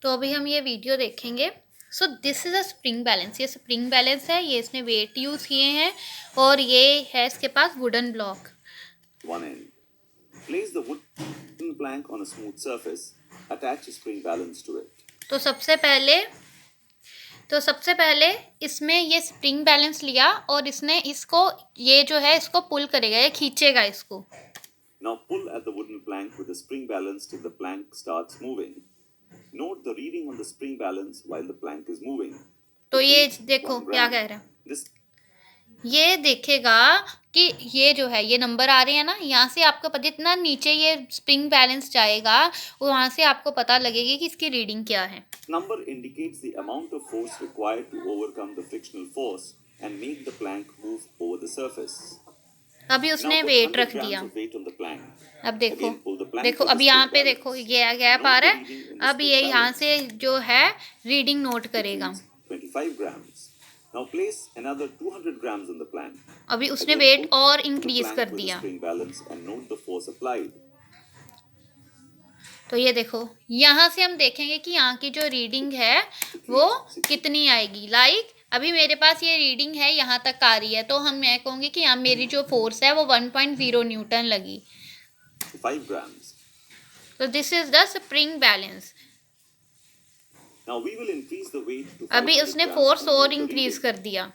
तो अभी हम ये वीडियो देखेंगे। So this is a spring balance. ये स्प्रिंग बैलेंस है, ये इसने वेट यूज़ किए हैं और ये है इसके पास wooden block. One end. Place the wooden plank on a smooth surface. Attach a spring balance to it. तो सबसे पहले इसमें ये स्प्रिंग बैलेंस लिया और इसने इसको ये जो है इसको पुल करेगा, ये खींचेगा इसको। Now pull at the wooden plank with the spring balance till the plank starts moving. Note the reading on the spring balance while the plank is moving. तो ये Weight, देखो 1 क्या gram. कह रहा है, This ये देखेगा कि ये जो है ये नंबर आ रहे हैं ना, यहाँ से आपको पता जितना नीचे ये स्प्रिंग बैलेंस जाएगा वहाँ से आपको पता लगेगी कि इसकी रीडिंग क्या है। number indicates the amount of force required to overcome the frictional force and make the plank move over the surface. अभी Now उसने put वेट 100 रख grams दिया। of weight on the plank. अब देखो Again pull the plank देखो with the अब यहाँ spring पे balance. देखो ये गैप आ Note रहा the है। reading in the अब spring ये यहाँ balance. से जो है रीडिंग नोट It करेगा। reads 25 grams. Now place another 200 grams on the plank. अभी उसने Again वेट pull और the इंक्रीज plank कर with the दिया। spring balance and note the force applied. तो ये देखो यहाँ से हम देखेंगे कि यहाँ की जो रीडिंग है वो कितनी आएगी। अभी मेरे पास ये रीडिंग है यहाँ तक आ रही है, तो मैं कहूँगी कि यहाँ मेरी जो फोर्स है वो 1.0 न्यूटन लगी। 5 grams. तो this is the spring balance. Now we will increase the weight to अभी 500 उसने grams फोर्स and और note the इंक्रीज reading. कर दिया।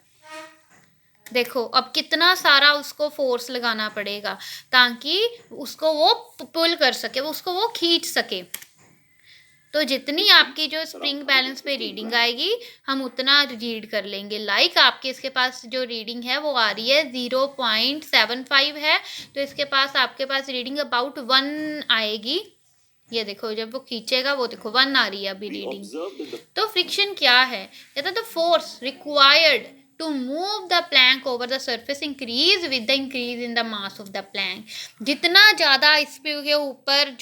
देखो अब कितना सारा उसको फोर्स लगाना पड़ेगा ताकि उसको वो पुल कर सके, उसको वो खींच सके। तो जितनी आपकी जो स्प्रिंग बैलेंस पे रीडिंग आएगी हम उतना रीड कर लेंगे। आपके इसके पास जो रीडिंग है वो आ रही है 0.75 है, तो इसके पास आपके पास रीडिंग अबाउट 1 आएगी। ये देखो जब वो खींचेगा वो देखो 1 आ रही है अभी We reading. observed that the तो फ्रिक्शन क्या है, कहता the force required to move the plank over the surface increase with the increase in the mass of the plank. जितना ज़्यादा इसके ऊपर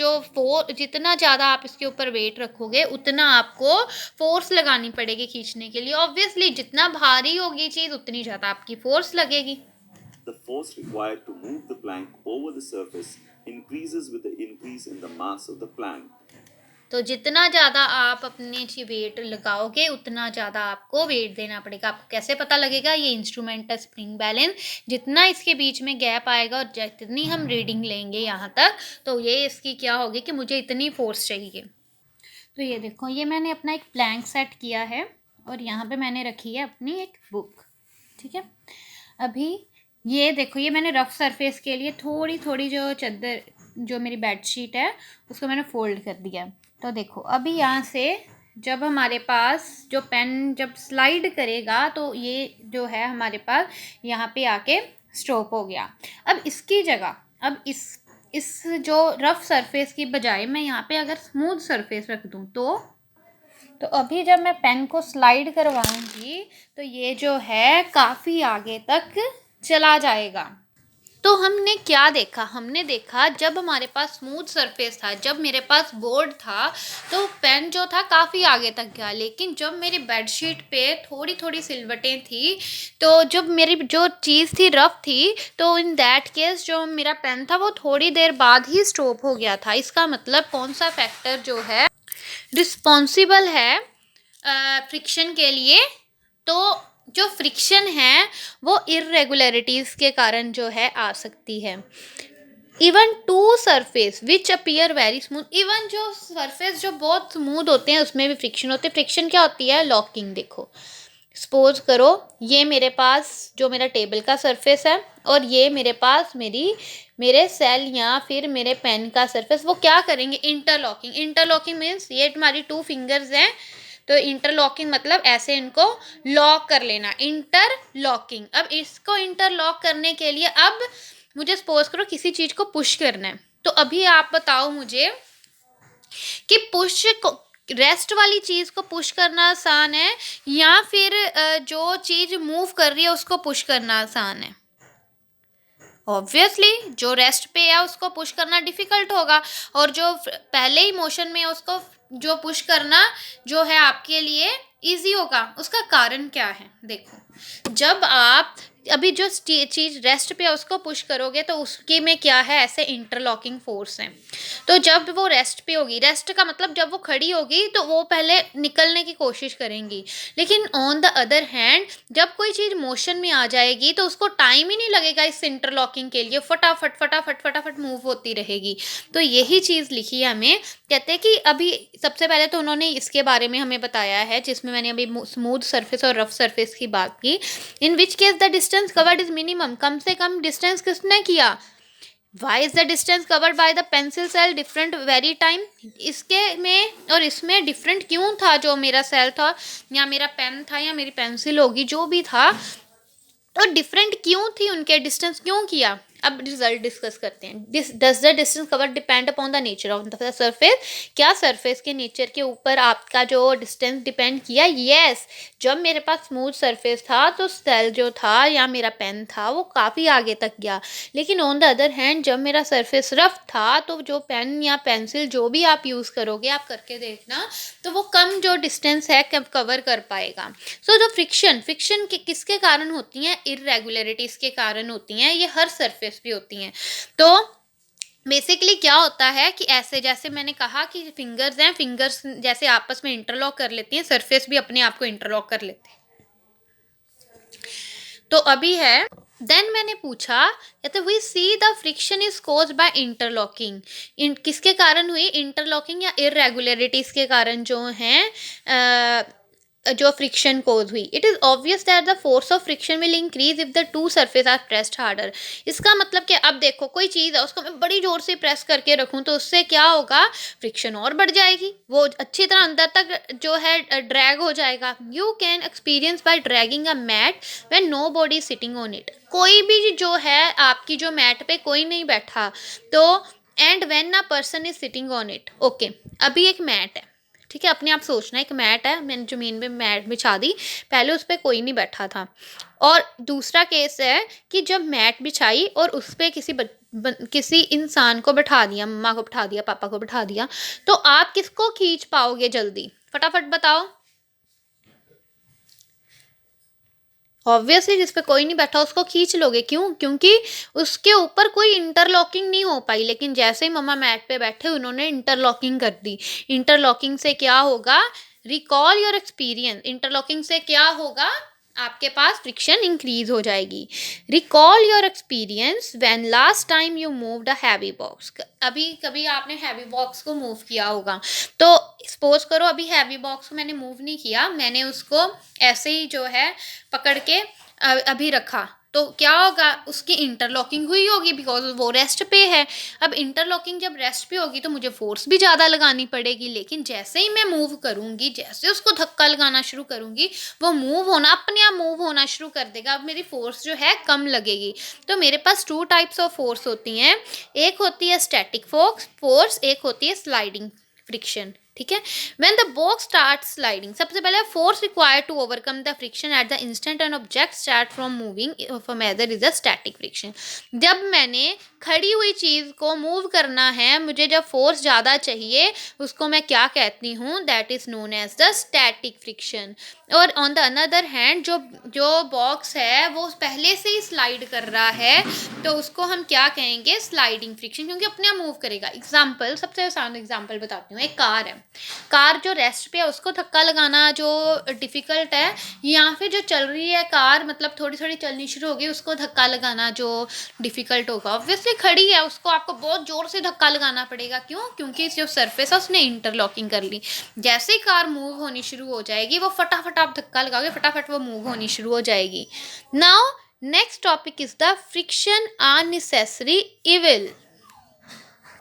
जितना ज़्यादा आप इसके ऊपर वेट रखोगे उतना आपको फोर्स लगानी पड़ेगी खींचने के लिए। ऑब्वियसली जितना भारी होगी चीज़ उतनी ज़्यादा आपकी फोर्स लगेगी। the force required to move the plank over the surface increases with the increase in the mass of the plank. तो जितना ज़्यादा आप अपने वेट लगाओगे उतना ज़्यादा आपको वेट देना पड़ेगा। आपको कैसे पता लगेगा, ये इंस्ट्रूमेंट है स्प्रिंग बैलेंस। जितना इसके बीच में गैप आएगा और जितनी हम रीडिंग लेंगे यहाँ तक, तो ये इसकी क्या होगी कि मुझे इतनी फोर्स चाहिए। तो ये देखो ये मैंने अपना एक प्लैंक सेट किया है और यहाँ पे मैंने रखी है अपनी एक बुक। ठीक है, अभी ये देखो ये मैंने रफ सरफेस के लिए थोड़ी थोड़ी जो चादर जो मेरी बेडशीट है उसको मैंने फोल्ड कर दिया। तो देखो अभी यहाँ से जब हमारे पास जो पेन जब स्लाइड करेगा तो ये जो है हमारे पास यहाँ पे आके स्टॉप हो गया। अब इसकी जगह अब इस जो रफ सरफेस की बजाय मैं यहाँ पे अगर स्मूथ सरफेस रख दूँ तो अभी जब मैं पेन को स्लाइड करवाऊंगी तो ये जो है काफ़ी आगे तक चला जाएगा। तो हमने क्या देखा, हमने देखा जब हमारे पास स्मूथ सरफेस था, जब मेरे पास बोर्ड था तो पेन जो था काफ़ी आगे तक गया। लेकिन जब मेरी बेडशीट पे थोड़ी थोड़ी सिलवटें थी, तो जब मेरी जो चीज़ थी रफ थी, तो इन दैट केस जो मेरा पेन था वो थोड़ी देर बाद ही स्टॉप हो गया था। इसका मतलब कौन सा फैक्टर जो है रिस्पॉन्सिबल है फ्रिक्शन के लिए, तो जो फ्रिक्शन है वो इरेगुलरिटीज़ के कारण जो है आ सकती है। Even two surface which appear very smooth, even जो सरफेस जो बहुत स्मूथ होते हैं उसमें भी फ्रिक्शन होती है। फ्रिक्शन क्या होती है, लॉकिंग। देखो सपोज करो ये मेरे पास जो मेरा टेबल का सरफेस है और ये मेरे पास मेरे सेल या फिर मेरे पेन का सरफेस, वो क्या करेंगे, इंटरलॉकिंग। इंटरलॉकिंग मीन्स ये हमारी 2 फिंगर्स हैं, तो इंटरलॉकिंग मतलब ऐसे इनको लॉक कर लेना, इंटरलॉकिंग। अब इसको इंटरलॉक करने के लिए अब मुझे सपोज करो किसी चीज़ को पुश करना है, तो अभी आप बताओ मुझे कि रेस्ट वाली चीज़ को पुश करना आसान है या फिर जो चीज़ मूव कर रही है उसको पुश करना आसान है। ऑब्वियसली जो रेस्ट पे है उसको पुश करना डिफ़िकल्ट होगा और जो पहले ही मोशन में है उसको जो पुश करना जो है आपके लिए इजी होगा। उसका कारण क्या है, देखो जब आप अभी जो चीज़ रेस्ट पे है उसको पुश करोगे तो उसके में क्या है, ऐसे इंटरलॉकिंग फोर्स है। तो जब वो रेस्ट पे होगी, रेस्ट का मतलब जब वो खड़ी होगी तो वो पहले निकलने की कोशिश करेंगी, लेकिन ऑन द अदर हैंड जब कोई चीज़ मोशन में आ जाएगी तो उसको टाइम ही नहीं लगेगा इस इंटरलॉकिंग के लिए, फटाफट फटाफट फटाफट मूव होती रहेगी। तो यही चीज़ लिखी है हमें, कहते हैं कि अभी सबसे पहले तो उन्होंने इसके बारे में हमें बताया है, जिसमें मैंने अभी स्मूथ सरफेस और रफ सरफेस की बात की। In which case the distance covered is minimum, कम से कम डिस्टेंस किसने किया? Why is the distance covered by the pencil cell different very time, इसके में और इसमें डिफरेंट क्यों था, जो मेरा सेल था या मेरा पेन था या मेरी पेंसिल होगी जो भी था, और डिफरेंट क्यों थी, उनके डिस्टेंस क्यों किया। अब रिजल्ट डिस्कस करते हैं। Does the distance cover depend upon the nature of the surface, क्या सरफेस के नेचर के ऊपर आपका जो डिस्टेंस डिपेंड किया? यस। जब मेरे पास स्मूथ सरफेस था तो सेल जो था या मेरा पेन था वो काफ़ी आगे तक गया, लेकिन ऑन द अदर हैंड जब मेरा सरफेस रफ था तो जो पेन या पेंसिल जो भी आप यूज़ करोगे, आप करके देखना, तो वो कम जो डिस्टेंस है कवर कर पाएगा। सो जो फ्रिक्शन किसके कारण होती हैं? इरेगुलरिटीज़ के कारण होती हैं, ये हर सरफेस भी होती हैं। तो बेसिकली क्या होता है कि ऐसे जैसे मैंने कहा कि फिंगर्स हैं, फिंगर्स जैसे आपस में इंटरलॉक कर लेती हैं, सरफेस भी अपने आप को इंटरलॉक कर लेते हैं। तो अभी है, देन मैंने पूछा कहते we see the friction is cause by interlocking, किसके कारण हुई? इंटरलॉकिंग या इरेगुलरिटीज के कारण जो हैं जो फ्रिक्शन कोज हुई। It is obvious that the force of friction will increase if the two surface are pressed harder. इसका मतलब कि अब देखो कोई चीज़ है उसको मैं बड़ी जोर से प्रेस करके रखूँ तो उससे क्या होगा? फ्रिक्शन और बढ़ जाएगी, वो अच्छी तरह अंदर तक जो है ड्रैग हो जाएगा। You can experience by dragging a mat when nobody sitting on it, कोई भी जो है आपकी जो मैट पे कोई नहीं बैठा तो, and when a person is sitting on it. Okay, अभी एक मैट है, ठीक है, अपने आप सोचना एक मैट है, मैंने ज़मीन पे मैट बिछा दी, पहले उस पर कोई नहीं बैठा था। और दूसरा केस है कि जब मैट बिछाई और उस पर किसी इंसान को बैठा दिया, मम्मा को बैठा दिया, पापा को बैठा दिया, तो आप किसको खींच पाओगे जल्दी? फटाफट बताओ। ऑब्वियसली जिस पे कोई नहीं बैठा उसको खींच लोगे, क्यों? क्योंकि उसके ऊपर कोई इंटरलॉकिंग नहीं हो पाई, लेकिन जैसे ही मम्मा मैट पे बैठे उन्होंने इंटरलॉकिंग कर दी। इंटरलॉकिंग से क्या होगा? रिकॉल योर एक्सपीरियंस, इंटरलॉकिंग से क्या होगा? आपके पास फ्रिक्शन इंक्रीज हो जाएगी। Recall your experience when last time you moved a heavy box, अभी कभी आपने हैवी बॉक्स को मूव किया होगा, तो सपोज करो अभी हैवी बॉक्स को मैंने मूव नहीं किया, मैंने उसको ऐसे ही जो है पकड़ के अभी रखा, तो क्या होगा? उसकी इंटरलॉकिंग हुई होगी बिकॉज वो रेस्ट पे है। अब इंटरलॉकिंग जब रेस्ट पे होगी तो मुझे फोर्स भी ज़्यादा लगानी पड़ेगी, लेकिन जैसे ही मैं मूव करूँगी, जैसे उसको धक्का लगाना शुरू करूँगी, वो मूव होना अपने आप मूव होना शुरू कर देगा। अब मेरी फोर्स जो है कम लगेगी। तो मेरे पास टू टाइप्स ऑफ फोर्स होती हैं, एक होती है स्टैटिक फोर्स, एक होती है स्लाइडिंग फ्रिक्शन, ठीक है। When the box start sliding, सबसे पहले force required to overcome the friction at the instant an object start from moving from either is a static friction. जब मैंने खड़ी हुई चीज़ को मूव करना है, मुझे जब फोर्स ज़्यादा चाहिए, उसको मैं क्या कहती हूँ? That is known as the static friction. और ऑन द अनदर हैंड जो जो बॉक्स है वो पहले से ही स्लाइड कर रहा है, तो उसको हम क्या कहेंगे? स्लाइडिंग फ्रिक्शन, क्योंकि अपने आप मूव करेगा। एग्जाम्पल, सबसे आसान एग्जाम्पल बताती हूँ। एक कार है, कार जो रेस्ट पे है उसको धक्का लगाना जो डिफ़िकल्ट है, या फिर जो चल रही है कार, मतलब थोड़ी थोड़ी चलनी शुरू हो गई, उसको धक्का लगाना जो डिफ़िकल्ट होगा। ऑब्वियसली खड़ी है, उसको आपको बहुत ज़ोर से धक्का लगाना पड़ेगा। क्यों? क्योंकि जो सरफेस है उसने इंटरलॉकिंग कर ली। जैसे ही कार मूव होनी शुरू हो जाएगी, वो फटाफट आप धक्का लगाओगे, फटाफट वो मूव होनी शुरू हो जाएगी। Now next topic is the friction unnecessary evil.